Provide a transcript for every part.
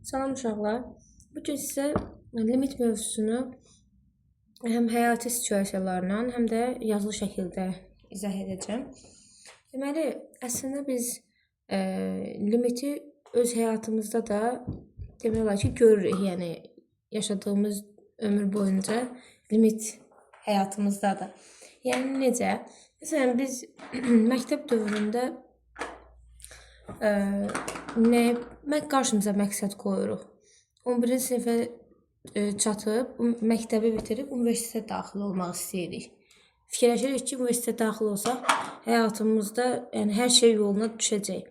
Salam uşaqlar. Bu gün sizə limit mövzusunu həm həyati situasiyalarla, həm də yazılı şəkildə izah edəcəm. Deməli, əslində biz limiti öz həyatımızda da demək olar ki, görürük. Yəni yaşadığımız ömür boyunca limit həyatımızdadır. Yəni necə? Məsələn, biz məktəb dövründə mən qarşımıza məqsəd qoyuruq. 11-ci sinifə çatıb, məktəbi bitirib, universitetə daxil olmaq istəyirik. Fikirləşirik ki, universitetə daxil olsaq, həyatımızda yəni, hər şey yoluna düşəcək.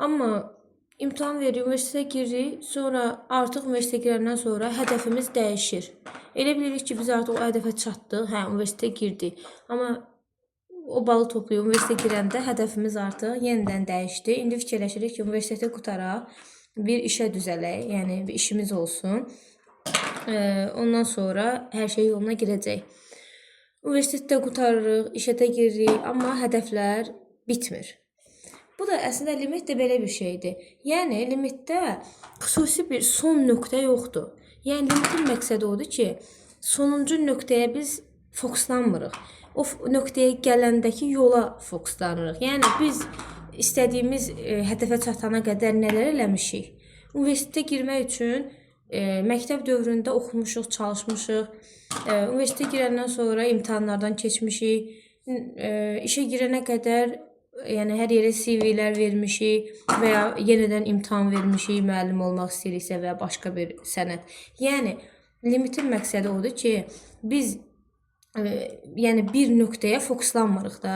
Amma imtahan veririk, universitetə giririk, sonra artıq universitetə girəndən sonra hədəfimiz dəyişir. Elə bilirik ki, biz artıq o hədəfə çatdıq, universitetə girdik. Amma o balı toplayıb universitetə girəndə hədəfimiz artıq yenidən dəyişdi. İndi fikirləşirik ki, universiteti qutaraq, bir işə düzələk, yəni bir işimiz olsun. Ondan sonra hər şey yoluna girəcək. Universitetdə qutarırıq, işə də giririk, amma hədəflər bitmir. Bu da əslində limit də belə bir şeydir. Yəni limitdə xüsusi bir son nöqtə yoxdur. Yəni limitin məqsədi odur ki, sonuncu nöqtəyə biz fokuslanmırıq. O nöqtəyə gələndəki yola fokuslanırıq. Yəni biz istədiyimiz hədəfə çatana qədər nələr eləmişik? Universitetə girmək üçün məktəb dövründə oxumuşuq, çalışmışıq. Universitetə girəndən sonra imtahanlardan keçmişik. İşə girənə qədər yəni hər yerə CV-lər vermişik və ya yenidən imtahan vermişik, müəllim olmaq istəyiriksə və ya başqa bir sənət. Yəni limitin məqsədi odur ki, biz yəni bir nöqtəyə fokuslanmırıq da.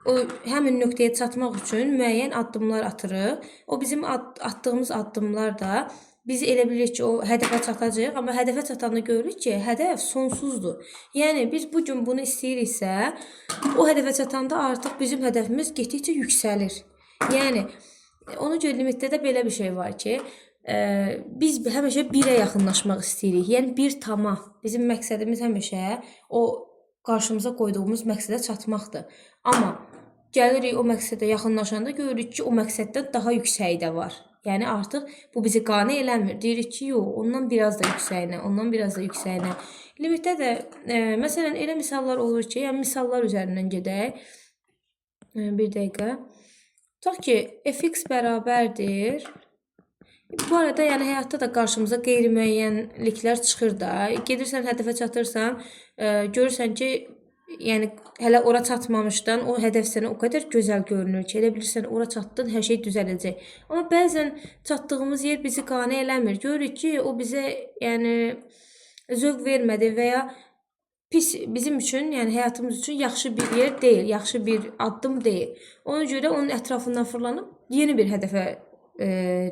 O həmin nöqtəyə çatmaq üçün müəyyən addımlar atırıq. O bizim atdığımız addımlar da bizi elə bilirik ki, o hədəfə çatacağıq, amma hədəfə çatanda görürük ki, hədəf sonsuzdur. Yəni biz bu gün bunu istəyiriksə, o hədəfə çatanda artıq bizim hədəfimiz getdikcə yüksəlir. Yəni ona görə limitdə də belə bir şey var ki, biz həmişə 1-ə yaxınlaşmaq istəyirik. Yəni 1 tama. Bizim məqsədimiz həmişə o qarşımıza qoyduğumuz məqsədə çatmaqdır. Amma gəlirik o məqsədə yaxınlaşanda görürük ki, o məqsəddən daha yüksəyi də var. Yəni artıq bu bizi qane eləmir. Deyirik ki, yox, ondan biraz da yüksəyinə, ondan biraz da yüksəyinə. Limitdə də məsələn elə misallar olur ki, yəni misallar üzərindən gedək. Bir dəqiqə. Tutaq ki, fx bərabərdir. Bu arada yəni həyatda da qarşımıza qeyri-müəyyənliklər çıxır da. Gedirsən, hədəfə çatırsan, görürsən ki, yəni hələ ora çatmamışdan o hədəf sənə o qədər gözəl görünür ki, elə bilirsən ora çatdın, hər şey düzələcək. Amma bəzən çatdığımız yer bizi qane eləmir. Görürük ki, o bizə yəni zövq vermədi və ya pis bizim üçün, yəni həyatımız üçün yaxşı bir yer deyil, yaxşı bir addım deyil. Ona görə onun ətrafından fırlanıb yeni bir hədəfə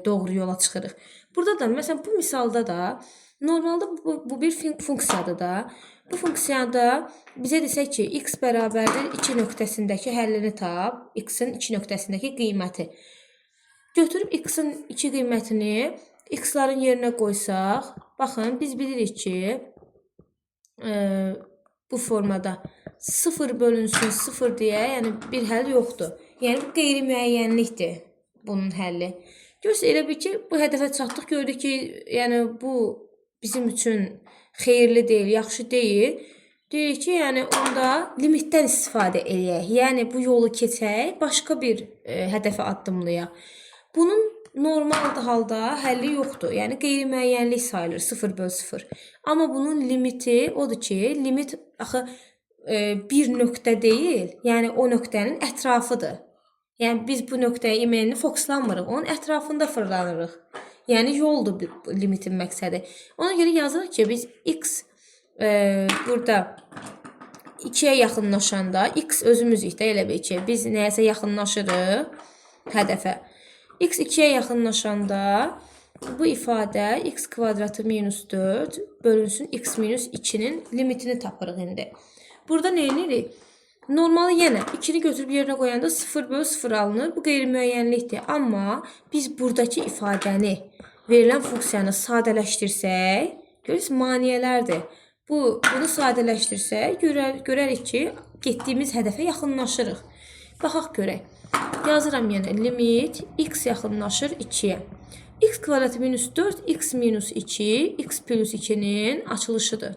doğru yola çıxırıq. Burada da məsələn bu misalda da normalda bu bir funksiyadır da. Bu funksiyada bizə desək ki, x bərabərdir 2 nöqtəsindəki həllini tap, x-in 2 nöqtəsindəki qiyməti. Götürüb x-in 2 qiymətini x-ların yerinə qoysaq, baxın biz bilirik ki, bu formada 0 bölünsün 0 deyə, yəni bir həll yoxdur. Yəni bu qeyri-müəyyənlikdir bunun həlli. Görürsə elə bir ki, bu hədəfə çatdıq, gördük ki, yəni bu bizim üçün xeyirli deyil, yaxşı deyil. Deyirik ki, yəni onda limitdən istifadə edək. Yəni bu yolu keçək, başqa bir hədəfə addımlayaq. Bunun normal halda həlli yoxdur. Yəni qeyri-müəyyənlik sayılır 0/0. Amma bunun limiti odur ki, limit axı bir nöqtə deyil, yəni o nöqtənin ətrafıdır. Yəni biz bu nöqtəyə imenini fokuslanmırıq, onun ətrafında fırlanırıq. Yəni yoldur limitin məqsədi. Ona görə yazırıq ki, biz x burada 2-yə yaxınlaşanda, x özümüzük də elə bil ki, biz nəyəsə yaxınlaşırıq hədəfə. X 2-yə yaxınlaşanda bu ifadə x kvadratı minus 4 bölünsün x minus 2-nin limitini tapırıq indi. Burada nə edirik? Normalı yenə 2-ni götürüb yerinə qoyanda 0/0 alınır. Bu qeyri-müəyyənlikdir. Amma biz buradakı ifadəni, verilən funksiyanı sadələşdirsək, görürsünüz, maniyələrdir. Bunu sadələşdirsək, görərik ki, getdiyimiz hədəfə yaxınlaşırıq. Baxaq görək. Yazıram yenə limit x yaxınlaşır 2-yə. X kvadratı minus 4, x minus 2, x plus 2'nin açılışıdır.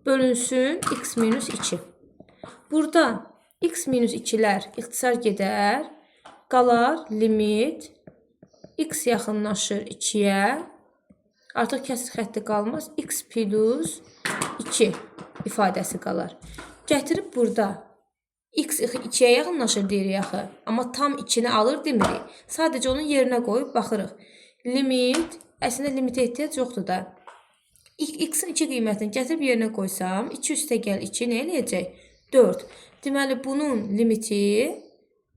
Bölünsün x minus 2. Burada x minus 2'lər ixtisar gedər. Qalar limit x yaxınlaşır 2'yə. Artıq kəsir xətti qalmaz. X plus 2 ifadəsi qalar. Gətirib burada x 2'yə yaxınlaşır deyirik axı. Amma tam 2'ni alır demirik. Sadəcə onun yerinə qoyub baxırıq. Limit, əslində limitə ehtiyac yoxdur da. X-in 2 qiymətini gətirib yerinə qoysam, 2 üstə gəl 2 nə eləyəcək? 4. Deməli, bunun limiti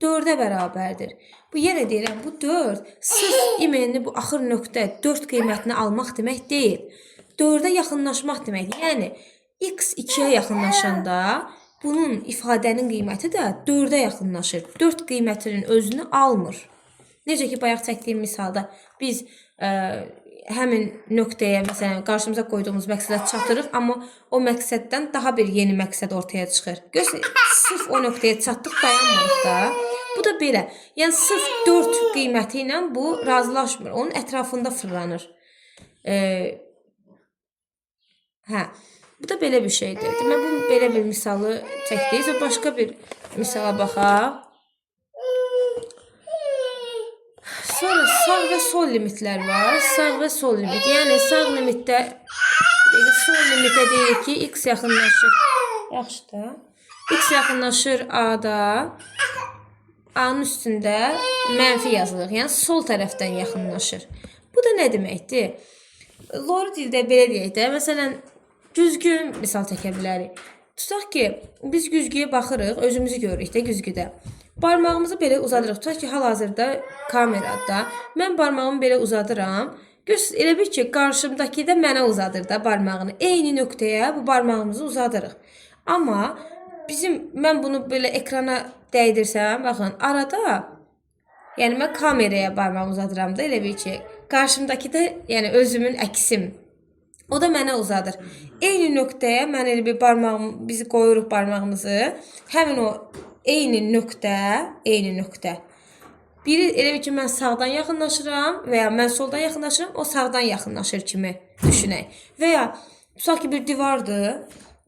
4'ə bərabərdir. Bu yenə deyirəm, bu 4 sırf imenli bu axır nöqtə 4 qiymətini almaq demək deyil. 4'ə yaxınlaşmaq deməkdir. Yəni, x 2'yə yaxınlaşanda bunun ifadənin qiyməti də 4'ə yaxınlaşır. 4 qiymətinin özünü almır. Necə ki, bayaq çəkdiyim misalda biz həmin nöqtəyə, məsələn, qarşımıza qoyduğumuz məqsədə çatırıq, amma o məqsəddən daha bir yeni məqsəd ortaya çıxır. Sırf o nöqtəyə çatdıq, dayanmırıq da. Bu da belə. Yəni, sırf 4 qiyməti ilə bu razılaşmır. Onun ətrafında fırlanır. Bu da belə bir şeydir. Demək, bu belə bir misalı çəkdik. Başqa bir misala baxaq. Sonra sağ və sol limitlər var. Sağ və sol limit. Yəni sağ limitdə sol limitə deyirik ki, x yaxınlaşır. Yaxşı da. X yaxınlaşır A-da. A-nın üstündə mənfi yazılır. Yəni sol tərəfdən yaxınlaşır. Bu da nə deməkdir? Loru dildə belə deyək də. Məsələn, güzgü misal çəkə bilərik. Tutaq ki, biz güzgüyə baxırıq, özümüzü görürük də güzgüdə. Barmağımızı belə uzadırıq. Tutaq ki, hal-hazırda kamerada mən barmağımı belə uzadıram. Elə bil ki, qarşımdakı da mənə uzadır da barmağını. Eyni nöqtəyə bu barmağımızı uzadırıq. Amma mən bunu belə ekrana dəydirsəm, baxın, arada, yəni mən kameraya barmağımı uzadıram da, elə bil ki, qarşımdakı da, yəni özümün əksim. O da mənə uzadır. Eyni nöqtəyə mən elə bir biz qoyuruq barmağımızı. Həmin o eyni nöqtə. Biri elə bir ki, mən sağdan yaxınlaşıram və ya mən soldan yaxınlaşıram, o sağdan yaxınlaşır kimi düşünək. Və ya, tutaq ki, bir divardır.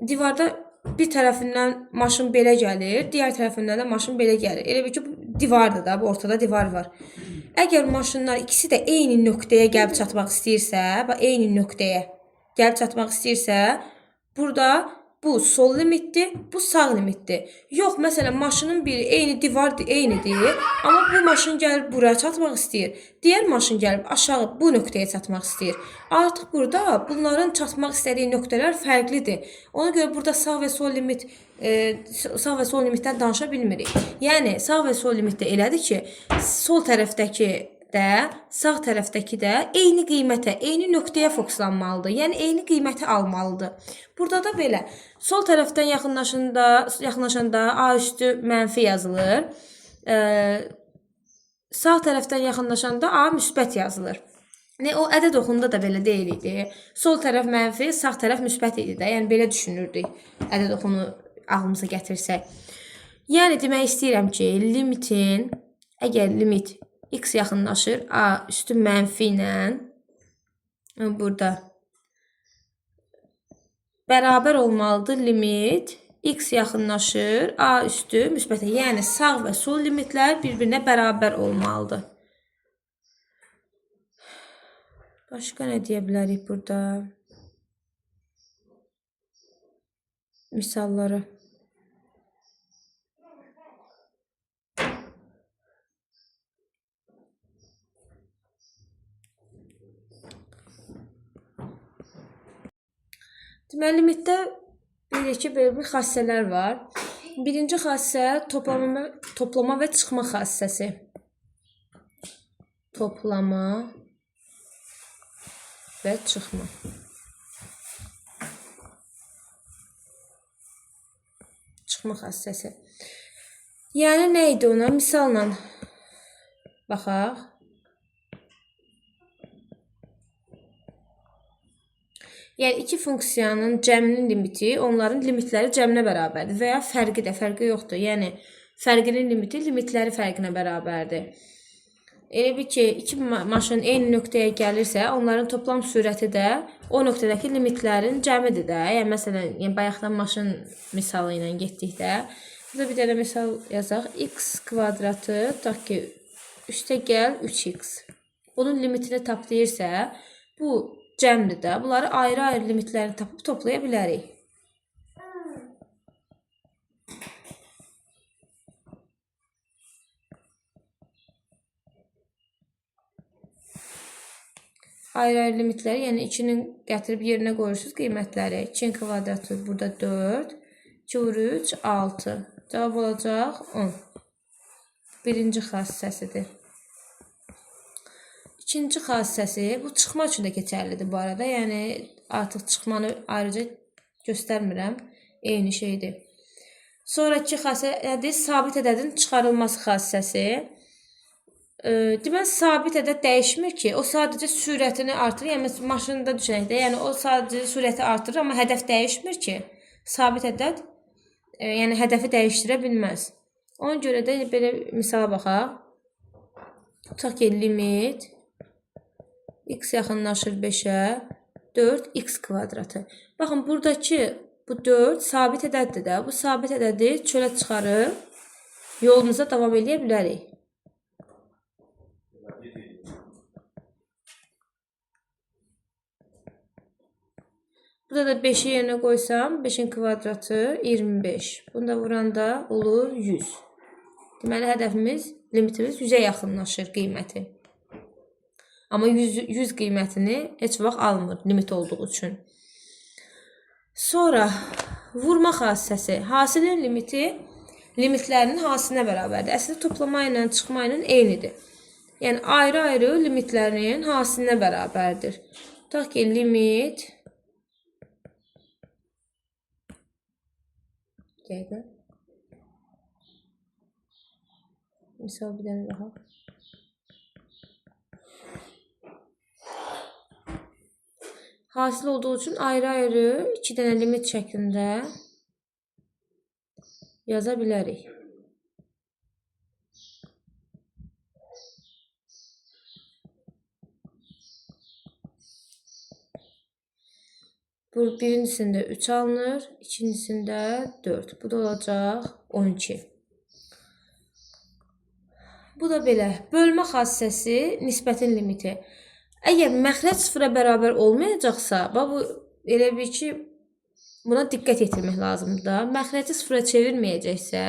Divarda bir tərəfindən maşın belə gəlir, digər tərəfindən də maşın belə gəlir. Elə bir ki, bu divardır da, bu ortada divar var. Əgər maşınlar ikisi də eyni nöqtəyə gəlib çatmaq istəyirsə, burada bu sol limitdir, bu sağ limitdir. Yox, məsələn, maşının biri eyni divardır, eynidir, amma bu maşın gəlib buraya çatmaq istəyir. Digər maşın gəlib aşağı bu nöqtəyə çatmaq istəyir. Artıq burada bunların çatmaq istədiyi nöqtələr fərqlidir. Ona görə burada sağ və sol limitdən danışa bilmirik. Yəni, sağ və sol limitdə elədir ki, sol tərəfdəki də, sağ tərəfdəki də eyni qiymətə, eyni nöqtəyə fokuslanmalıdır. Yəni, eyni qiyməti almalıdır. Burada da belə, sol tərəfdən yaxınlaşanda A üstü mənfi yazılır. Sağ tərəfdən yaxınlaşanda A müsbət yazılır. O ədəd oxunda da belə deyil idi. Sol tərəf mənfi, sağ tərəf müsbət idi də. Yəni, belə düşünürdük ədəd oxunu ağlımıza gətirsək. Yəni, demək istəyirəm ki, limitin, əgər limit x yaxınlaşır A üstü mənfi ilə burada bərabər olmalıdır limit x yaxınlaşır A üstü müsbətə. Yəni sağ və sol limitlər bir-birinə bərabər olmalıdır. Başqa nə deyə bilərik burada? Misalları. Deməli, limitdə belə bir xassələr var. Birinci xassə toplama və çıxma xassəsi. Toplama və çıxma. Çıxma xassəsi. Yəni, nə idi ona? Misalla baxaq. Yəni, iki funksiyanın cəminin limiti, onların limitləri cəminə bərabərdir və ya fərqi yoxdur. Yəni, fərqinin limiti limitləri fərqinə bərabərdir. Elə bir ki, iki maşın eyni nöqtəyə gəlirsə, onların toplam sürəti də o nöqtədəki limitlərin cəmidir də. Yəni məsələn, bayaqdan maşın misalı ilə getdikdə, burada bir dənə misal yazaq. X kvadratı tutaq ki, üstə gəl 3x. Bunun limitini tap deyirsə, bu cəmdir də. Bunları ayrı-ayrı limitlərini tapıb toplaya bilərik. Ayrı-ayrı limitləri, yəni 2-nin gətirib yerinə qoyursunuz qiymətləri. 2-nin kvadratı burada 4, 2 vurur 3, 6. Cavab olacaq 10. Birinci xassəsidir. İkinci xassəsi, bu çıxma üçün də keçərlidir bu arada. Yəni artıq çıxmanı ayrıca göstərmirəm. Eyni şeydir. Sonraki xassəsi nədir? Sabit ədədin çıxarılması xassəsi. Deməli, sabit ədəd dəyişmir ki, o sadəcə sürətini artırır. Yəni, maşında düşünəkdə, yəni o sadəcə sürəti artırır, amma hədəf dəyişmir ki, sabit ədəd, yəni hədəfi dəyişdirə bilməz. Ona görə də belə misala baxaq. Tutaq ki, limit x yaxınlaşır 5-ə, 4x kvadratı. Baxın, buradakı bu 4 sabit ədəddir də. Bu sabit ədədi çölə çıxarıb yolumuza davam edə bilərik. Burada da 5'i yerine qoysam, 5'in kvadratı 25. Bunu da vuranda olur 100. Deməli, hədəfimiz, limitimiz 100'ə yaxınlaşır qiyməti. Amma 100 qiymətini heç vaxt almır, limit olduğu üçün. Sonra, vurma xassəsi. Hasilin limiti, limitlərinin hasilinə bərabərdir. Əslində, toplama ilə çıxma ilə eynidir. Yəni, ayrı-ayrı limitlərinin hasilinə bərabərdir. Tutaq ki, limit Gədə. Misal bir dənə daha. Hasil olduğu üçün ayrı-ayrı 2 dənə limit şəklində yaza bilərik. Birincisində 3 alınır, ikincisində 4. Bu da olacaq 12. Bu da belə. Bölmə xassəsi nisbətin limiti. Əgər məxrəc sıfıra bərabər olmayacaqsa, bu elə bir ki, buna diqqət yetirmək lazımdır da. Məxrəci sıfıra çevirməyəcəksə,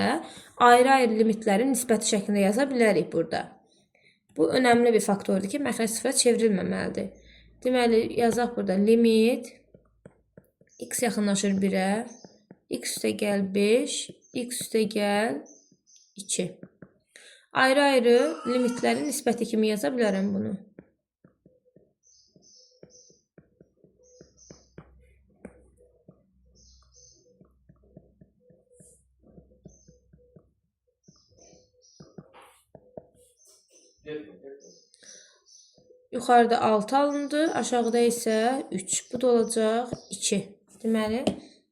ayrı-ayrı limitləri nisbəti şəklində yaza bilərik burada. Bu önəmli bir faktordur ki, məxrəc sıfıra çevrilməməlidir. Deməli, yazaq burada limit x yaxınlaşır 1'ə, x üstə gəl 5, x üstə gəl 2. Ayrı-ayrı limitlərin nisbəti kimi yaza bilərəm bunu. Yuxarıda 6 alındı, aşağıda isə 3. Bu da olacaq 2. Deməli,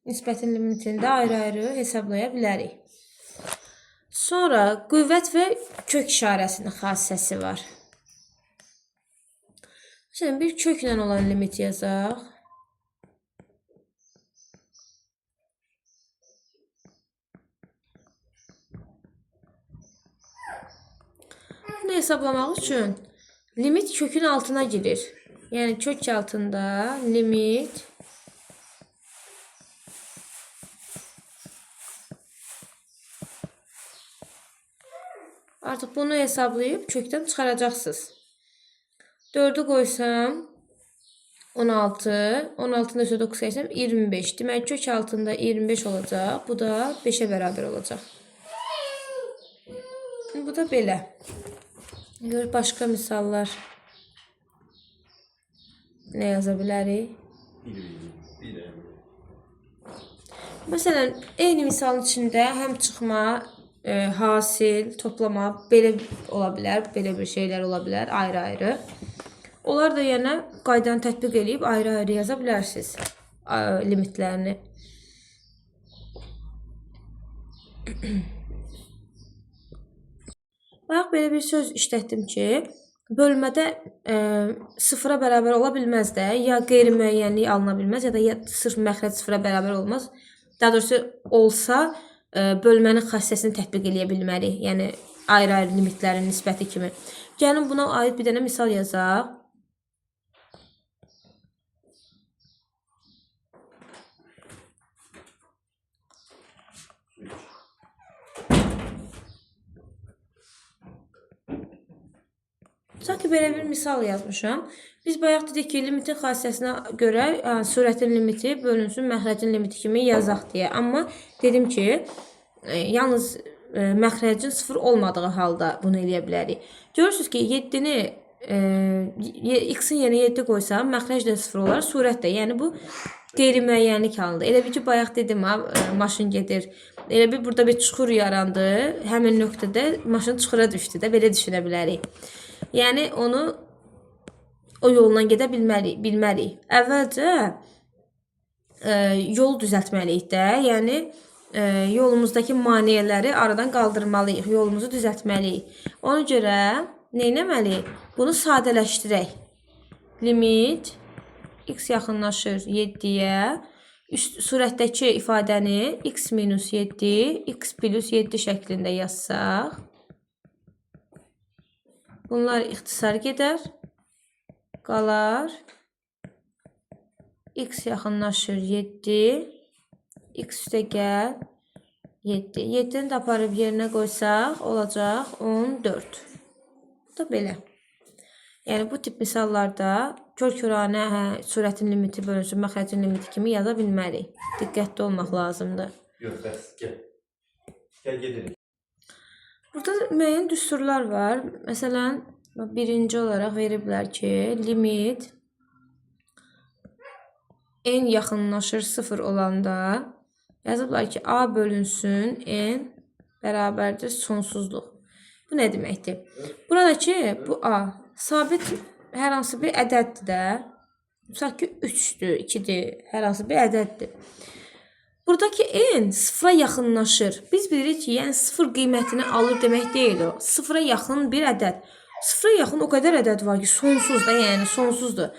nisbətin limitini də ayrı-ayrı hesablaya bilərik. Sonra qüvvət və kök işarəsinin xassəsi var. Şimdi bir köklə olan limit yazaq. Bunu hesablamaq üçün limit kökün altına girir. Yəni kök altında limit artıq bunu hesablayıb kökdən çıxaracaqsınız. 4'ü qoysam 16, 16'nın üstə 9 qoysam 25. Demək kök altında 25 olacaq. Bu da 5'ə bərabər olacaq. Bu da belə. Gör başqa misallar nə yaza bilərik? Məsələn, eyni misalın içində həm çıxma, hasil, toplama belə ola bilər, belə bir şeylər ola bilər, ayrı-ayrı. Onlar da yenə qaydanı tətbiq edib ayrı-ayrı yaza bilərsiniz limitlərini. Bayaq belə bir söz işlətdim ki, bölmədə sıfıra bərabər ola bilməz də, ya qeyri-müəyyənlik alına bilməz, ya sırf məxrəc sıfıra bərabər olmaz. Daha doğrusu olsa, bölmənin xassəsini tətbiq eləyə bilmərik. Yəni ayrı-ayrı limitlərin nisbəti kimi. Gəlin buna aid bir dənə misal yazaq. Sanki belə bir misal yazmışam. Biz bayaq dedik ki, limitin xassəsinə görə sürətin limiti bölünsün məxrəcin limiti kimi yazaq deyə. Amma dedim ki, yalnız məxrəcin sıfır olmadığı halda bunu eləyə bilərik. Görürsünüz ki, 7-ni x-in yerinə 7 qoysam, məxrəc də sıfır olar, surət də. Yəni bu qeyri-müəyyənlik halında. Elə bir ki, bayaq dedim ha, maşın gedir. Elə bir burada bir çuxur yarandı. Həmin nöqtədə maşın çuxura düşdü də, belə düşünə bilərik. Yəni onu o yolla gedə bilmərik. Əvvəlcə yol düzəltməliyik də. Yəni yolumuzdakı maneələri aradan qaldırmalıyıq. Yolumuzu düzəltməliyik. Ona görə nə etməliyik? Bunu sadələşdirək. Limit x yaxınlaşır 7-yə. Surətdəki ifadəni x minus 7, x plus 7 şəklində yazsaq. Bunlar ixtisar gedər. Qalar. X yaxınlaşır 7. X üstə gəl 7. 7-ni də aparıb yerinə qoysaq, olacaq 14. Bu da belə. Yəni bu tip misallarda kör-köranə surətin limiti bölünsün məxrəcin limiti kimi yaza bilmərik. Diqqətli olmaq lazımdır. Yox, bəs gəl. Gəl gedirik. Burada müəyyən düsturlar var. Məsələn, birinci olaraq veriblər ki, limit n yaxınlaşır 0 olanda yazıblar ki, a bölünsün n bərabərdir sonsuzluq. Bu nə deməkdir? Burada ki, bu a sabit hər hansı bir ədəddir də. Tutaq ki, 3-dür, 2-dir, hər hansı bir ədəddir. Buradakı n sıfıra yaxınlaşır. Biz bilirik ki, yəni sıfır qiymətini alır demək deyil o. Sıfıra yaxın bir ədəd. Sıfıra yaxın o qədər ədəd var ki, sonsuz da, yəni sonsuzdur.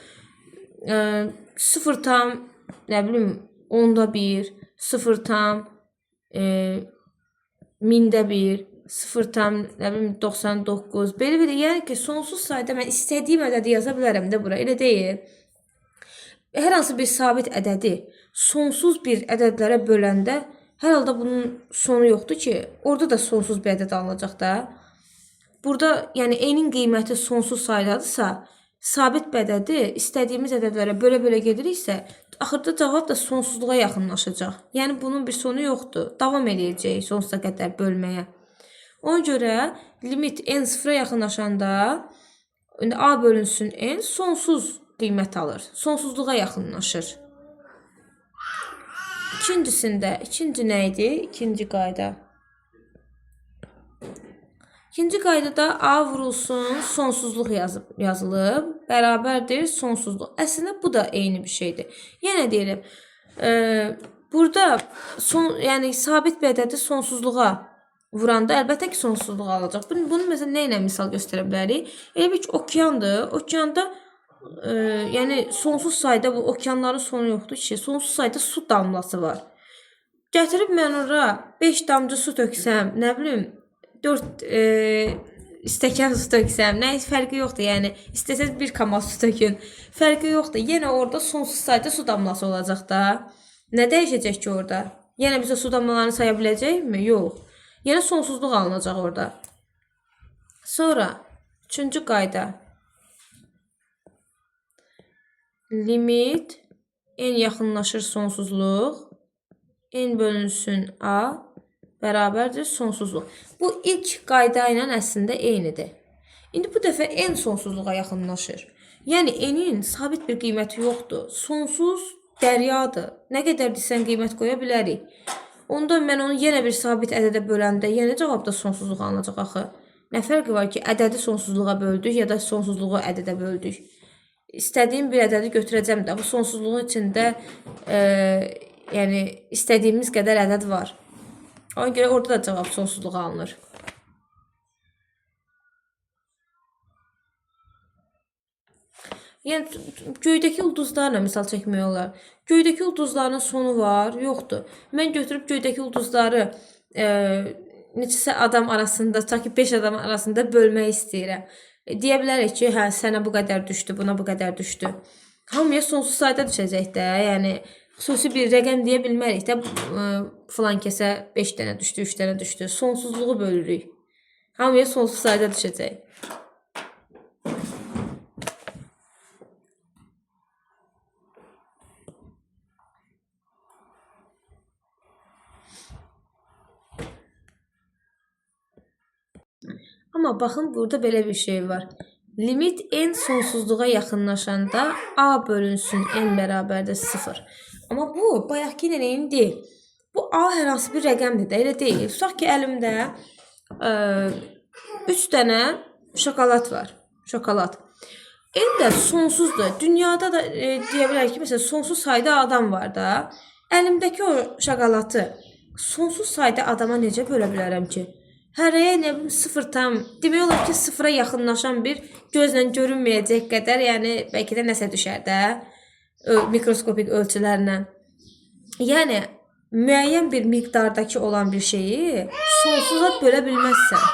0 tam, nə bilim, 10-da 1, 0 tam, 1000-də 1, 0 tam, nə bilim, 99. Belə, yəni ki, sonsuz sayda mən istədiyim ədədi yaza bilərəm də bura, elə deyil. Hər hansı bir sabit ədədi sonsuz bir ədədlərə böləndə hər halda bunun sonu yoxdur ki, orada da sonsuz bir ədəd alınacaq da. Burada yəni n-in qiyməti sonsuz saydadırsa, sabit bir ədədi istədiyimiz ədədlərə bölə-bölə gediriksə, axırda cavab da sonsuzluğa yaxınlaşacaq. Yəni bunun bir sonu yoxdur. Davam edəcək sonsuza qədər bölməyə. Ona görə limit n sıfıra yaxınlaşanda a bölünsün n sonsuz qiymət alır. Sonsuzluğa yaxınlaşır. İkinci nə idi? İkinci qayda. İkinci qaydada a vurulsun sonsuzluq yazılıb, bərabərdir sonsuzluq. Əslində bu da eyni bir şeydir. Yenə deyirəm, burada yəni sabit bir ədədi sonsuzluğa vuranda əlbəttə ki sonsuzluq alacaq. Bunu məsələn nə ilə misal göstərə bilərik? Elə bir ki okeandır. Okeanda yəni sonsuz sayda bu okeanların sonu yoxdur ki, sonsuz sayda su damlası var. Gətirib mən ora 5 damcı su töksəm, nə bilim 4 stəkan su töksəm, nə fərqi yoxdur. Yəni istəsəz 1 kamaz su tökün, fərqi yoxdur. Yenə orada sonsuz sayda su damlası olacaq da. Nə dəyişəcək ki orada? Yenə biz o su damlalarını saya biləcəkmi? Yox. Yenə sonsuzluq alınacaq orada. Sonra 3-cü qayda. Limit n yaxınlaşır sonsuzluq, n bölünsün a bərabərdir sonsuzluq. Bu ilk qayda ilə əslində eynidir. İndi bu dəfə n sonsuzluğa yaxınlaşır. Yəni n-in sabit bir qiyməti yoxdur. Sonsuz dəryadır. Nə qədər desən qiymət qoya bilərik. Onda mən onu yenə bir sabit ədədə böləndə yenə cavabda sonsuzluq alınacaq axı. Nə fərqi var ki, ədədi sonsuzluğa böldük ya da sonsuzluğu ədədə böldük. İstədiyim bir ədədi götürəcəm də. Bu sonsuzluğun içində yəni istədiyimiz qədər ədəd var. Ona görə orada da cavab sonsuzluğa alınır. Yəni göydəki ulduzlarla misal çəkmək olar. Göydəki ulduzların sonu var, yoxdur. Mən götürüb göydəki ulduzları neçəsə adam arasında, tutaq ki 5 adam arasında bölmək istəyirəm. Deyə bilərik ki, hə sənə bu qədər düşdü, buna bu qədər düşdü. Hamıya sonsuz sayda düşəcək də. Yəni xüsusi bir rəqəm deyə bilmərik də. Falan kəsə 5 dənə düşdü, 3 dənə düşdü. Sonsuzluğu bölürük. Hamıya sonsuz sayda düşəcək. Amma baxın burada belə bir şey var. Limit n sonsuzluğa yaxınlaşanda a bölünsün n bərabərdir 0. Amma bu bayaqki n deyil. Bu a hər hansı bir rəqəmdir də, elə deyil. Tutaq ki əlimdə 3 dənə şokolad var. Şokolad. N də sonsuzdur. Dünyada da deyə bilərik ki, məsələn sonsuz sayda adam var da. Əlimdəki o şokoladı sonsuz sayda adama necə bölə bilərəm ki? Hərəyə nə bilim 0 tam, demək olar ki 0-a yaxınlaşan bir gözlə görünməyəcək qədər, yəni bəlkə də nəsə düşər də mikroskopik ölçülərlə. Yəni müəyyən bir miqdardakı olan bir şeyi sonsuza bölə bilməzsən.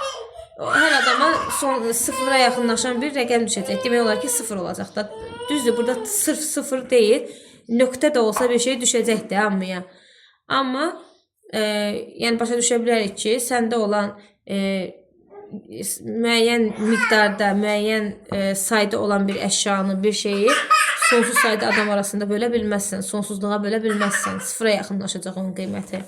Hər adama 0-a yaxınlaşan bir rəqəm düşəcək. Demək olar ki 0 olacaq da. Düzdür, burada sırf 0 deyil, nöqtə də olsa bir şey düşəcək də hamıya. Amma yəni başa düşə bilərik ki, səndə olan müəyyən miqdarda, müəyyən sayda olan bir əşyanı, bir şeyi sonsuz sayda adam arasında bölə bilməzsən, sonsuzluğa bölə bilməzsən. 0-a yaxınlaşacaq onun qiyməti.